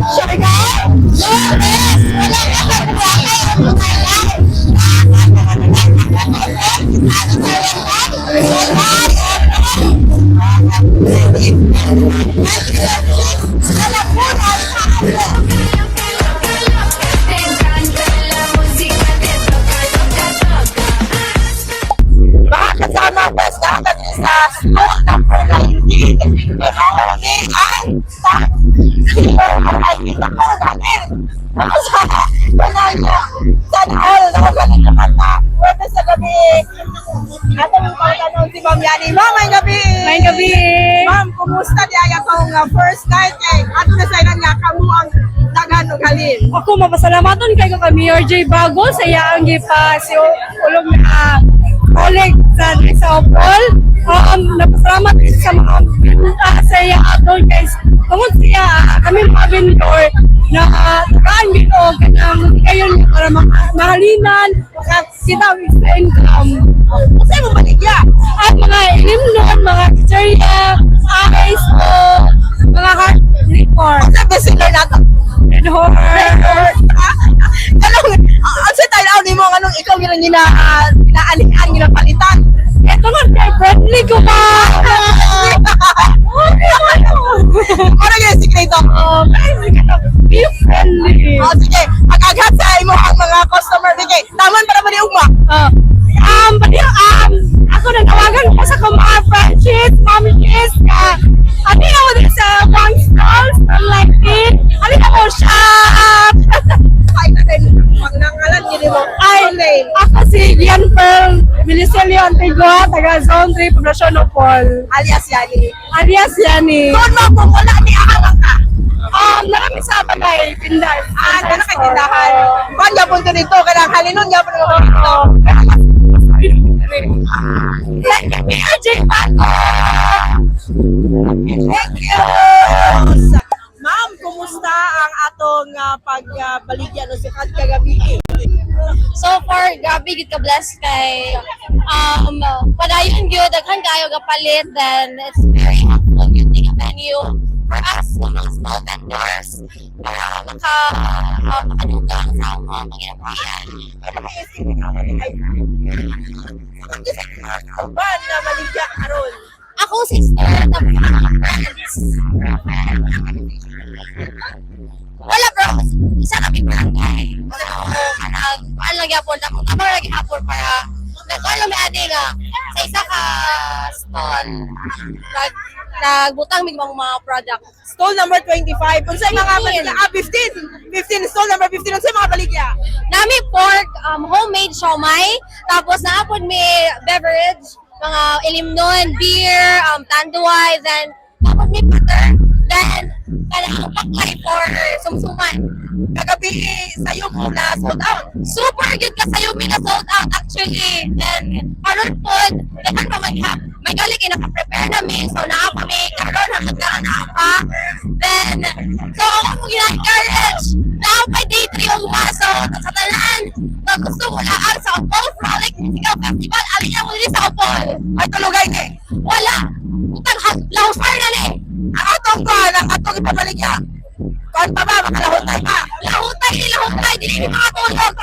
Siargao? Yes! Wala ka sa buhay ang bumalay! Mga kasama ko sa akin sa school number 19. Ang sa kita ko namin. Sana all nakagaling naman na. Pwede sa gabi. Atong pagtanong si Ma'am Yani. Ma'am, may gabi. May gabi. Ma'am, kumusta di ay akong first night eh. Ato na sa ilan nga kamo ang daghan ug halin. Ako mapasalamaton kay ko kami RJ Bago sa iyang gipa si ulong na colleague sa Opol. Napasalamat sa mga sa iya aton guys. Tungod siya kami mga vendor na tagaan dito kanang kayon para mahalinan kita sa income. Kasi mo baligya. At mga limnon, mga pizzeria, ice, mga hard liquor. Sa bestseller nato. Red Horse. Kanang ang sa tayo ni mo anong ikaw ginang ginaalingan ginapalitan. Ito nga, kay friendly ko ba? Ano yung sikreto? Be friendly. Sige, agad sa imo ang mga customer bigay. Taman para ba ni ugma? Ako na tawagan ko sa mga friendships, mommies, ano ako din sa pang stalls, like it, ano ako shop. Ay na din pag nangalan gini mo. Ako si Gian Pearl Milicelio Antigua, taga Zone 3, Poblacion Opol. Alias Yani. Alias Yani. Doon mo kung wala ni ahang ka. Narami sa bagay, Pinday. Kana kay tindahan. Kuan gyapon to dito kanang halinon gyapon mo dito. RJ Bago. Thank you. Ma'am, kumusta ang atong pagbaligyan o sikat kagabi? So far, grabe gid ka blessed kay padayon gyud daghan kayo gapalit, then it's very helpful gyud ting venue for us mga small vendors para makadugang sa mga ginagawa. Ba na baligya karon? Ako sister na friends. Wala bro, isa kami barangay. So, ano lagi hapon, tamang lagi hapon para nagkano may adi nga sa isa ka stall. Nagbutang mig mga product. Stall number 25. Unsay mga baligya? 15. 15 stall number 15 unsay mga baligya? Nami pork, homemade siomai, tapos naapod may beverage, mga ilimnon, beer, tanduay, then tapos may butter, then kanang paklay for sumsuman. Kagabi sayo mo na sold out. Super good ka sa'yo, may na-sold out actually. Then, karon po, dapat pa may galing naka-prepare namin. So, naapa may karon, hanggang na naapa. Then, so, ako mo gina-encourage. Naapa day 3 ang maso. Sa tanan, na gusto mo lang sa Opol Frolic Musical Festival. Alin na mo din sa Opol. Ay tulugay ni. Wala. Utang lausar na ni. Ang atong kuan, ang atong ipabaligya. Kuan pa ba makalahutay pa? Lahutay, dili ni mga tulog.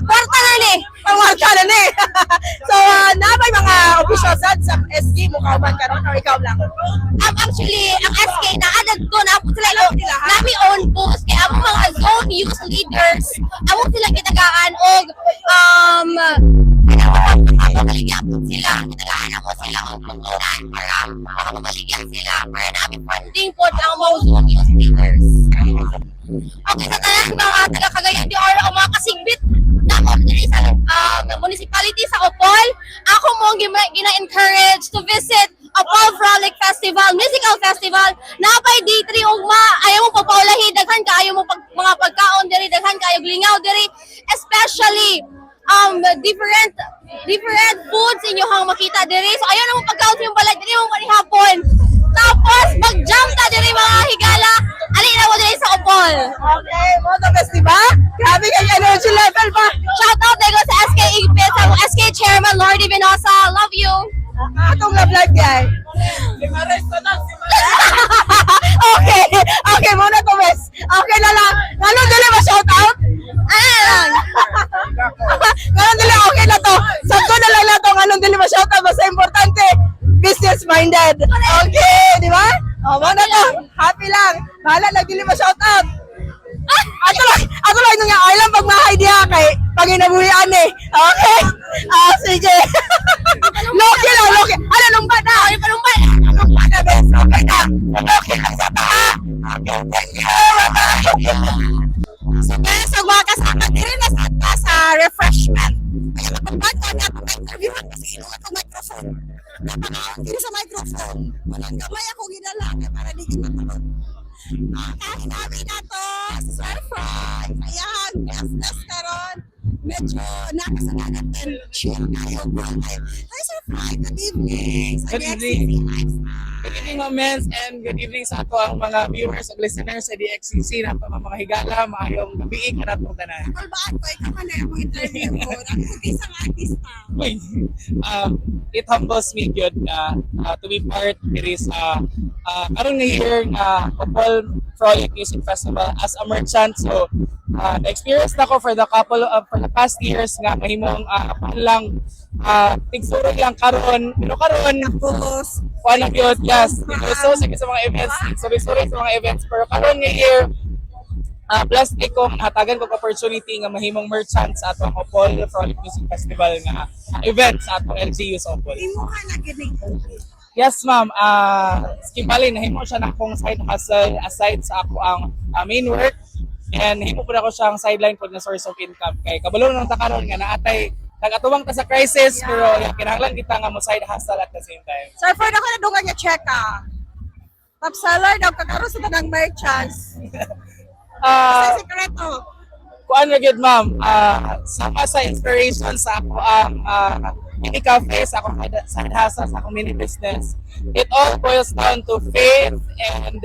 Kwarta na ni. Pangwarta na ni. So, nabay mga officials sa SK mo kauban karon or ikaw lang? Actually, ang SK na-add doon, ako sila nami own booth, kaya ang mga zone youth leaders, ako sila kitagaan og makabaligyan sila, kitagaan ako sila og pagkunan para makabaligyan sila, para namin funding po ang mga zone youth leaders. Okay, sa tanan mga taga-Cagayan de Oro o mga kasigbit na municipality sa Opol, ako mo gina-encourage to visit Opol Frolic Festival, Musical Festival, napay day 3 ugma, ayaw mo papaulahin, daghan ka, ayaw mo mga pagkaon diri, daghan ka, ayaw lingaw diri, especially different foods inyong makita diri, so ayaw na mo pagkaon sa yung balay, diri mo manihapon. Tapos, mag-jump ta diri mga higala, alin na mo diri sa Opol. Okay, mo the best, diba? Grabe kay energy level pa. Shout out dito sa SK Igpit, sa SK Chairman Lordy Venosa, love you. Atong love life guy. Okay, okay muna to, Wes. Okay na lang. lang dili ma shout out. Ako lang nung ay lang pag mahay diha kay pag inabuhian eh. Okay? Sige. Loki lang, Loki. Ano nung ba na? Ay, parang ba? Nung ba na, bes? Okay na. Loki lang sa taha. Okay, thank you. So, bes, ang mga kasama din na sa refreshment. Kaya napagbago na ako interviewan kasi inuha ko microphone. Napakawang din sa microphone. Walang gamay ako ginala para di kita tulog. Kain namin na to, sir fry. Ayan, yes karon. Medyo nakasalanan din. Chill tayo, buhay. Hi, sir fry. Good evening. Good evening. Good evening, mga mens, and good evening sa ato ang mga viewers at listeners sa DXCC na mga higala, maayong gabi ka na itong tanan. Kulbaan ko, ikaw man na yung interview ko. Ako isang artista. Uy, it humbles me good to be part diri sa karon nga year nga Opol Frolic Music Festival as a merchant. So, na-experience na ko for the past years nga mahimong lang tigsurog lang karon, pero karon Tapos, kuan lang yun, yes. So, sige sa mga events, sorry sa mga events, pero karon nga year, plus ko hatagan ko opportunity nga mahimong merchant sa atong Opol Frolic Music Festival nga event sa atong LGU sa Opol. imo ka na ginig. Yes, ma'am. Skibali, nahimo siya na akong side hustle aside sa ako ang main work. And himo po na ko siyang sideline po na source of income. Kay kabalo ng takaron nga naatay nagatuwang ta sa crisis, pero kinahanglan kita nga mo side hustle at the same time. Sir Fred, ako na dungan niya check top seller daw kakaroon sa tanang merchants. Sa sekreto. Kuan ra gyud ma'am, sama sa inspiration sa ako ang mini cafe sa akong side hustle sa akong mini business. It all boils down to faith and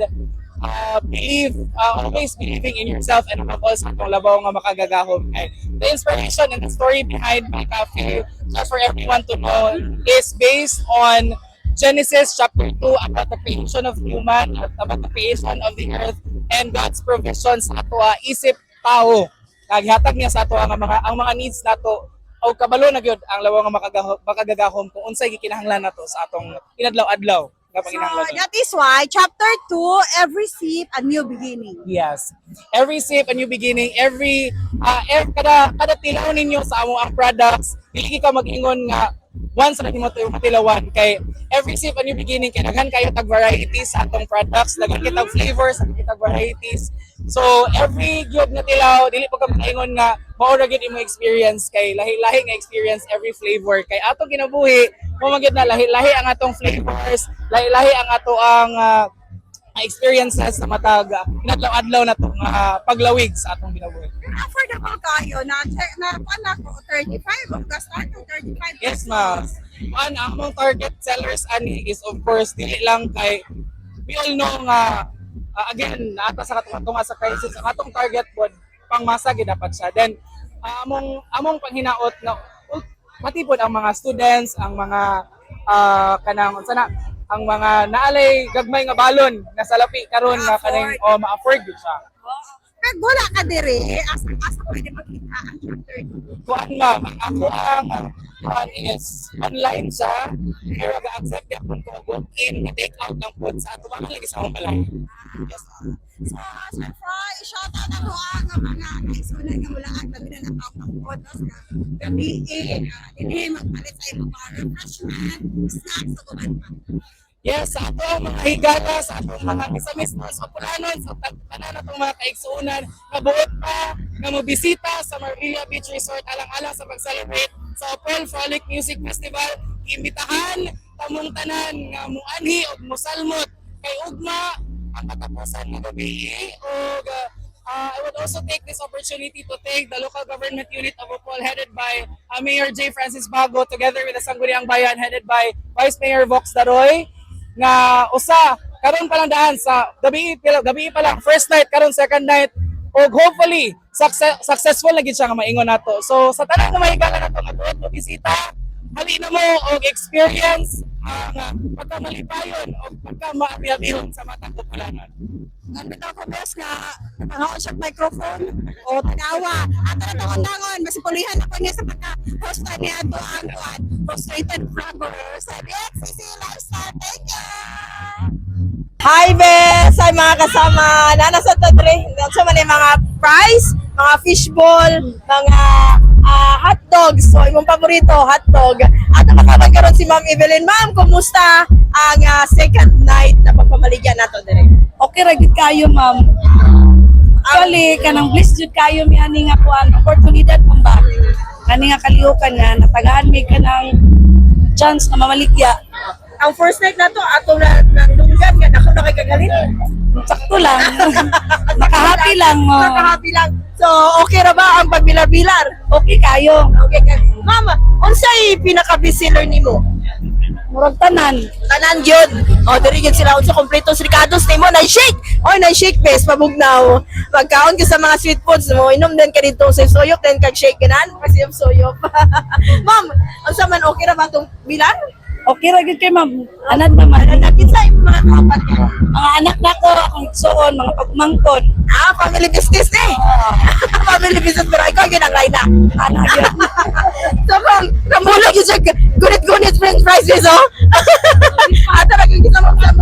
always believing in yourself, and above all sa itong labaw nga makagagahom. And the inspiration and the story behind my cafe, just for everyone to know, is based on Genesis chapter 2 about the creation of human, about the creation of the earth, and God's provisions sa ato isip tao. Kaghatag niya sa ato ang mga needs nato o kabalo na gyud ang labaw nga makagagahom kung unsay gikinahanglan nato sa atong inadlaw-adlaw. So, that is why, chapter 2, every sip, a new beginning. Yes. Every sip, a new beginning. Kada tilaw ninyo sa amo ang products, dili ka mag-ingon nga once na mo tayo matilawan. Kay every sip, a new beginning. Kaya daghan kayo tag varieties sa atong products. Daghan kita flavors, daghan kita varieties. So, every gyud na tilaw, dili pa ka mag-ingon nga maura gyud imo experience. Kay lahi-lahi nga experience every flavor. Kay atong kinabuhi, magid na lahi-lahi ang atong flavors, lahi-lahi ang ato ang experiences sa matag inadlaw-adlaw na to paglawig sa atong kinabuhi. Affordable kayo na ko 35 of the start to 35. Yes, ma'am. Ang among target sellers ani is of course dili lang kay we all know nga again naata sa katong sa crisis ang atong target pod pangmasa gid dapat siya. Then among panghinaot na pati po ang mga students, ang mga ang mga naalay gagmay nga balon na salapi karon nga kanang ma-afford gyud siya. Pag wala ka dire, asa pwede makita ang chapter 2. Kuan ma'am, ako ang is online siya, pero ga-accept ya kung walk in, take out ng food sa ato mga lagi sa akong balay. Yes, ma'am. So, Sir Fry, shout out ako ang mga naisunan nga mula ang tabi na nakapagpod na gabi hindi magpalit sa ibang mga refreshment, snacks, sa kumanta. Yes, sa ato ang mga higala, sa ato mga misamis-mas sa pulanon, sa tanan natong mga kaigsuunan, nabuot pa nga mobisita sa Marvilla Beach Resort alang-alang sa pag-celebrate sa Opol Frolic Music Festival. Imbitahan tamong tanan nga muanhi o musalmot kay ugma ang katapusan ng gabi. I would also take this opportunity to thank the local government unit of Opol headed by Mayor J. Francis Bago together with the Sangguniang Bayan headed by Vice Mayor Vox Daroy nga usa karon pa lang daan sa gabi pa lang first night karon second night og hopefully successful na gid siya nga maingon nato. So sa tanan nga mahigala nato nga tuod mo bisita, hali na mo og experience ang pagkamalipayon o pagkamaabiyabiyon sa matang populanan. Nandito ako bes nga nangaon siya microphone o tanawa. Ato na itong undangon, masipulihan ako niya sa pagka-host na niya ito ang frustrated vlogger sa DXCC Lifestyle. Thank you! Hi, Bes! Ay, mga kasama. Nasa to, Dre. Sa man yung mga fries, mga fishball, mga hotdogs. So, imong paborito, hotdog. At nakakaroon karon si Ma'am Evelyn. Ma'am, kumusta ang second night na pagpamaligyan nato, Dre? Okay ra gid kayo, ma'am. Actually, kanang blessed jud kayo mi ani nga kuan oportunidad mo ba? Kani nga kalihukan nga natagaan mi kanang chance na mamaligya. Ang first night na to, ato na nandunggan nga, ako na kay kagalit. Sakto lang. Nakahappy lang. Oh. Nakahappy lang. So, okay ra ba ang pagbilar-bilar? Okay kayo. Okay, Mama, unsay pinaka-bestseller nimo? Murag tanan. Tanan gyud. O diri gyud sila unsa kompleto ricados nimo na shake. Oy na shake bes pabugnaw. Magkaon ka sa mga sweet foods mo, inom din ka dito sa soyop then kag shake kanan kasi yung soyop. Ma'am, unsa man okay ra ba tong bilar? Okay ra gid kay ma'am. Anad naman. Kinsa imong mga kapat ka? Mga anak nako akong igsoon, mga pagmangkon. Family business ni. Family business pero ikaw gyud ang layla. Anak gyud. So kung kamulog yung gunit-gunit french fries is oh. At talagang kita mo sa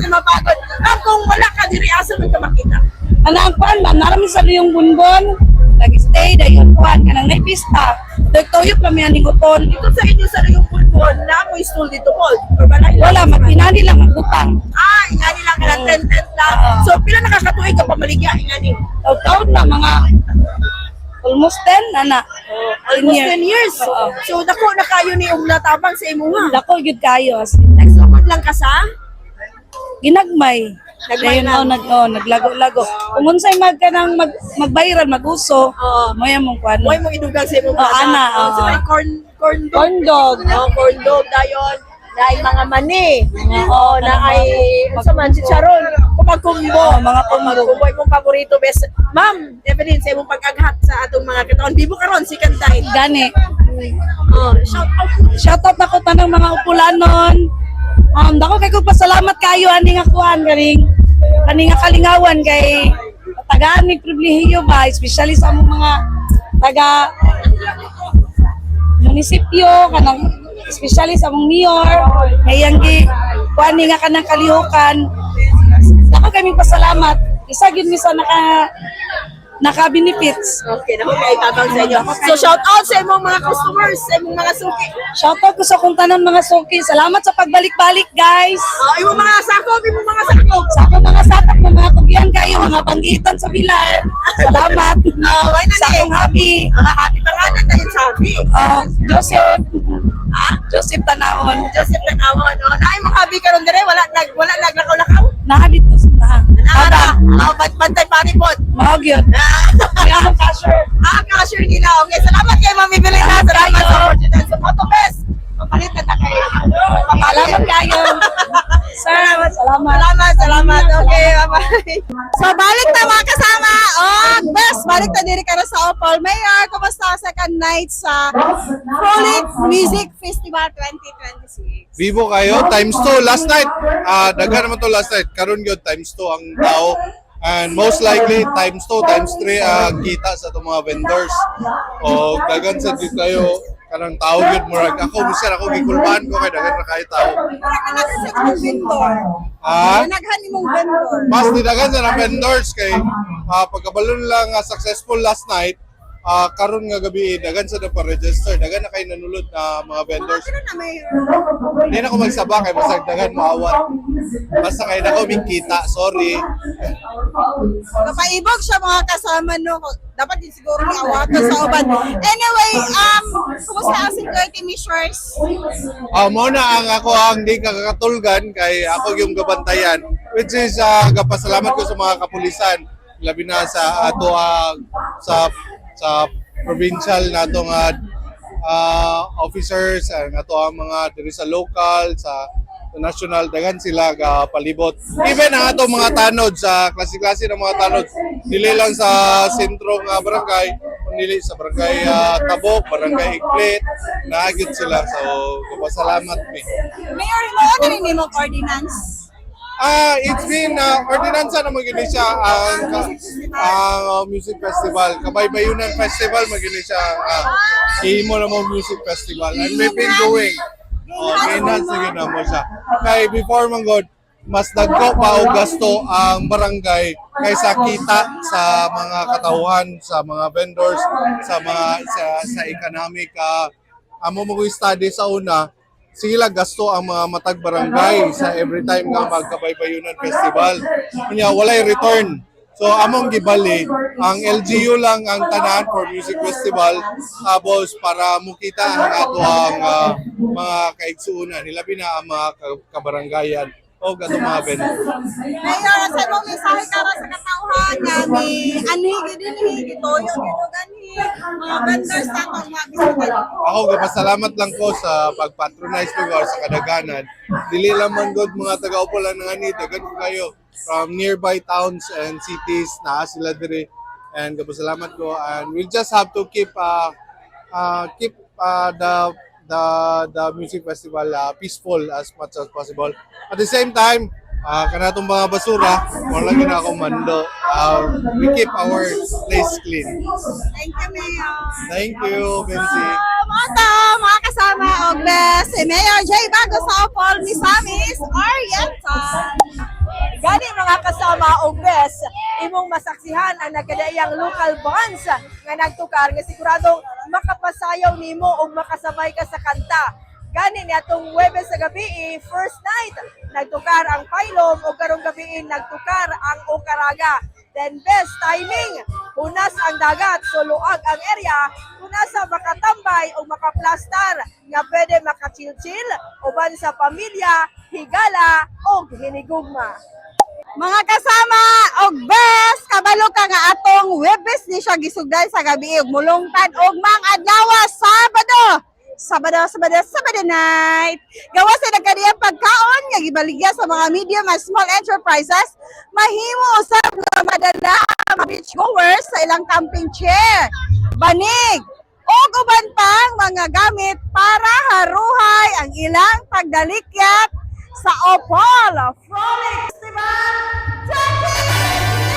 mapagod. Kung wala ka diri asa man ka makita. Anak kuan man narami sa liyong bunbon. Nag-stay dayon kuan kanang may pista. Dagtoyop kami aning uton. Dito sa inyo sa yung football na mo stool dito Paul. Or balay lang? Wala magpinani lang magbutang. Ingani lang ka ng 10 lang. So pila nakakatuig ka pamaligya ingani? Taon na mga almost 10 ana. Almost 10 years. Oo. So dako na kayo ni ug natabang sa imuha. Dako gyud kayo. Nagsumod lang ka sa Ginagmay. Nagmay Dayon lang. naglago-lago. Kung unsay mag-viral mag-uso, Oo. mo yan mong kuan. Moy mo idugang sa imong Oh, ana, So oh. may corn Corn dog. Corn dog dayon. Dahil mga mani. Oo, Na ay sa man si Charon. Kumagkumbo. Mga kumbo. Kumbo imong paborito best. Ma'am, Evelyn sa imong pag-aghat sa atong mga kataon. Bibo karon si Kantay. Gani. Shout out. Shoutout ako tanang mga upulanon. Dako kay ko pasalamat kayo ani nga kuan kani nga kalingawan kay tagaan ni pribilehiyo ba especially sa among mga taga munisipyo kanang especially sa among mayor kayang gi kuan ni nga kanang kalihukan. Dako kay pasalamat isa gyud mi sa naka-benefits. Okay, naman kay tabang sa inyo. So shout out sa imong mga customers, sa imong mga suki. Shoutout ko sa kung tanan mga suki. Salamat sa pagbalik-balik guys. Imong mga sakop, imong mga sakop. Sa akong mga satak ng mga tugyan kayo, mga panggitan sa bilar. Salamat. Why na Sa akong happy. Happy pangalan na yun sabi. Joseph. Joseph Tanaon. Joseph Tanawon. Ay mo happy karon dire wala naglakaw-lakaw. Nakadito sa Ara, bantay paripot. Mahog yun. Kaya akong cashier. Cashier nila. Okay, salamat kay Ma'am Evelyn. Salamat sa opportunity. Sa Photo Best. Papalit na ta kayo. Salamat kayo. Sir, salamat. Salamat. Okay, bye-bye. So, balik na mga kasama. Best, balik na diri ka na sa Opol. Mayor, kumusta ang second night sa Frolic Music Festival 2026? Vivo kayo, times 2 last night. Daghan naman to last night. Karon gyud times 2 ang tao. And most likely times 2, times 3 ang kita sa itong mga vendors. O daghan sa dito kayo kanang tao gyud murag ako bisir ako gikulbahan ko kay daghan ra kay tao. Naghan nimong vendor. Mas didaghan sa mga vendors kay pagkabalon lang successful last night. Karon nga gabi daghan sa na pa-register, daghan na kay nanulod na mga vendors. Hindi na ko magsaba kay basag daghan maawat. Basta kay nako mikita, sorry. Napaibog siya mga kasama no. Dapat din siguro ni awatan sa uban. Anyway, kumusta ang security measures? Mo na ang ako ang di kakatulgan kay ako yung gabantayan, which is gapasalamat ko sa mga kapulisan labi na sa ato sa provincial nato nga officers ang ato ang mga diri sa local sa national daghan sila ga palibot. Even ang ato mga tanod sa klase-klase ng mga tanod dili lang sa sentro nga barangay, kundi sa barangay Tabok, barangay Iklit, naagit sila. So, pasalamat mi. Mayor, ano rin nimong ordinance? It's been ordinansa na magini siya ang music festival. Kabaybayunan Festival magini siya himo na mo music festival. And we've been doing enhance na mo siya. Kay before man god mas dagko pa og gasto ang barangay kaysa kita sa mga katauhan, sa mga vendors, sa economic. Amo mo study sa una, sila gasto ang mga matag barangay sa every time nga magkabaybayunan festival. Kanya walay return. So among gibali, ang LGU lang ang tanan for music festival tapos para mukita ang ato ang mga kaigsuunan, hilabi na ang mga kabarangayan o gato mga vendors. Mayor, sa mo mensahe para sa katauhan nga ni anhigi din gitoyo dito gani mga vendors sa mga bisita. Ako gapasalamat lang ko sa pagpatronize ko or sa kadaganan. Dili lamang god mga taga-Upolan nga ni dagan kayo from nearby towns and cities na sila diri, and gapasalamat ko, and we'll just have to keep the music festival peaceful as much as possible. At the same time, kanatong mga basura, wala gina akong mando. We keep our place clean. Thank you, Mayor. Thank you, Benzi. Mga kasama og si Mayor J. Bago sa Opol, Misamis Oriental. Gani mga kasama og imong masaksihan ang nagkadaiyang local bands nga nagtukar nga siguradong makapasayaw nimo og makasabay ka sa kanta. Gani ni atong Huwebes sa gabi, first night, nagtukar ang Pailom o karong gabi nagtukar ang Okaraga. Then best timing, unas ang dagat, so luag ang area, unasa makatambay o makaplastar nga pwede makachil-chil, uban sa pamilya, higala o hinigugma. Mga kasama og best kabalo ka nga atong Huwebes ni siya gisugdan sa gabi ug mulungtad og mga adlaw Sabado night. Gawas sa nagkaniyang pagkaon nga gibaligya sa mga medium and small enterprises, mahimo usab nga madala ang beach goers sa ilang camping chair, banig, o uban pang mga gamit para haruhay ang ilang pagdalikyat sa Opol Frolic Festival 2023!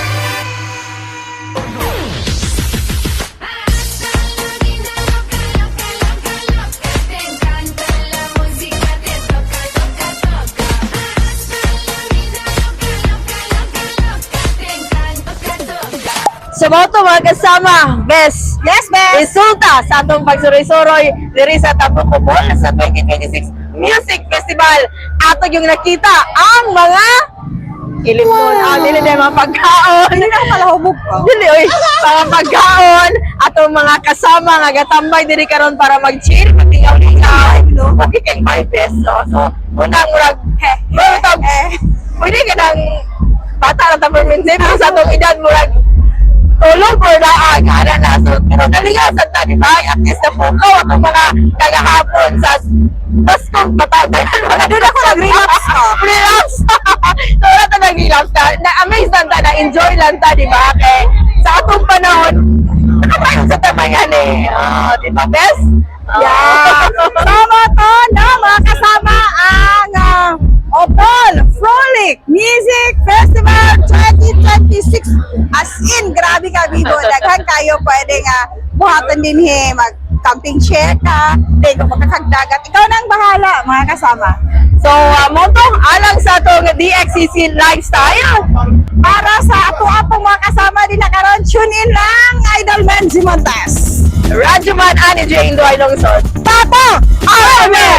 Sa moto mga kasama, best. Yes, best! Resulta sa atong pagsuroy-suroy diri sa Tapukupol sa 2026 Music Festival. Ato yung nakita ang mga ilimon. Dili na mga pagkaon. Hindi na pala hubog pa. Dili, oy. Mga pagkaon. Atong mga kasama nga gatambay diri karon para mag-chill, magtingaw-tingaw. Magkikay 5 pesos. So, unang murag, pwede ka ng bata na tapermense. Pero sa atong edad murag, tulog or daag, na. So, pero naligasan ta, di ba? At least na pukaw atong mga kagahapon sa Baskong patatayan. Doon ako nag-relapse ka. Relapse! So, wala ta nag-relapse ka. Na-amaze lang ta, na-enjoy lang ta, di ba? Kaya sa atong panahon, nakatayo sa tamayan eh. Di ba, best? Yeah. Sama to na mga kasama ang Opol Frolic Music Festival 2026. As in, grabe ka, Bibo. Daghan kayo pwede nga buhatan din mag-camping chair ka. Hindi ko makakagdagat. Ikaw nang bahala, mga kasama. So, motong alang sa itong DXCC lifestyle. Para sa ato-atong mga kasama din na karon, tune in lang, Idol Menzi Montes. Radyoman Ani J. Indoy Lungsod. Tato! Arame!